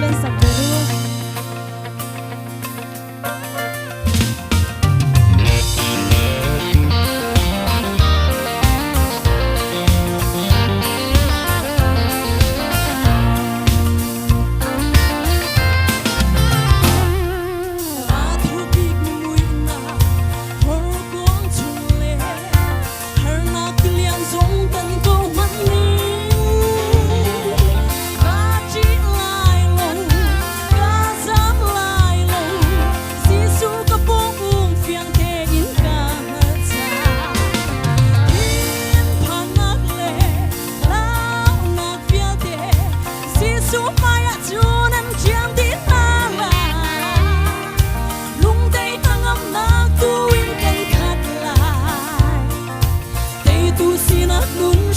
lên sập về luôn.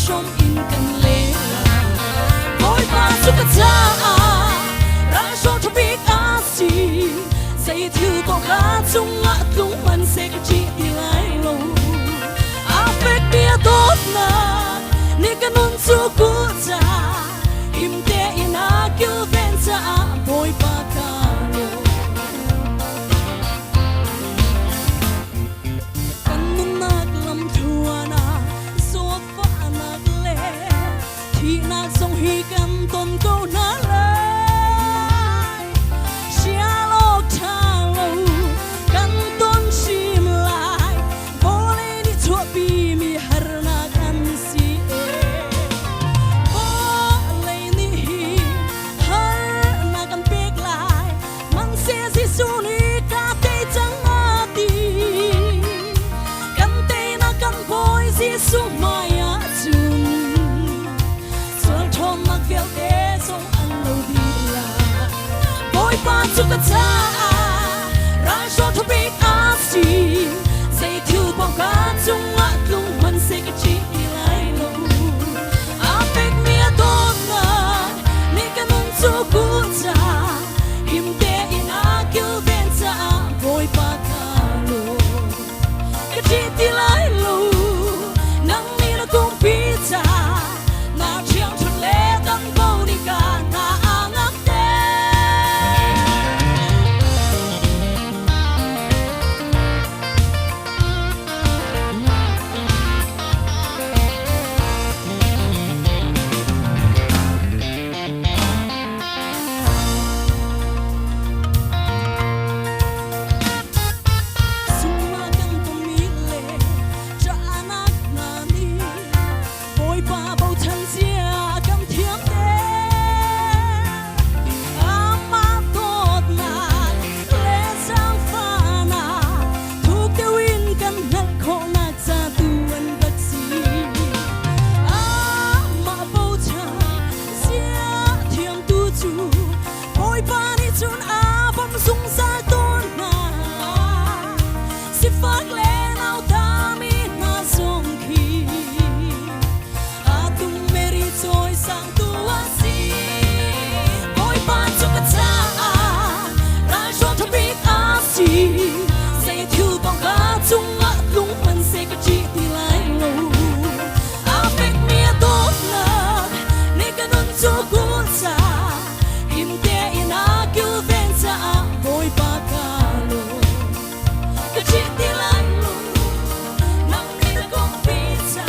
Trong in cần lệ vội vã giúp cả cha ra cho tôi biết gì dây thiêu có cả chung ngã cũng mình sẽ chỉ đi lại lâu phép bia tốt na nên cái nón chú cũ cha im te ina kêu ven cha vội vã cả lâu cần nón nát làm thua na thì nát sông hi cầm tôn câu nát lại xia lộc thang lâu cầm tôn chim lại vô lên đi chua bi mi har na kan si vô lên đi har na kan pek lại man se si su ni ka te chẳng ati kan te na kan boy si su mai a chun kêu thế sống ăn lâu đi là vội vã giúp cả cha ra cho tôi biết gì dây thiêu bao cả chung ngã cũng mình sẽ cái chỉ đi lại lâu phép mía tốt na nên cái nón chú cũ cha im te ina kêu ven cha vội vã cả lâu cái chỉ đi lại lâu nắng mi nó cũng biết cha na chiang chun le dây thiêu bao cả chung ngã cũng mình sẽ cái chỉ đi lại lâu phép mía tốt na nên cái nón chú cũ cha im te ina kêu ven cha vội vã cả lâu cái chỉ đi lại lâu nắng đi đã không biết cha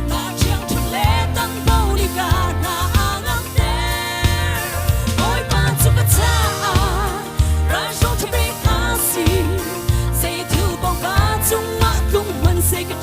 na chiang chun le tăng bao đi cả na ngang te vội vã giúp cả cha ra cho tôi biết gì dây thiêu bao cả chung ngã cũng mình sẽ cái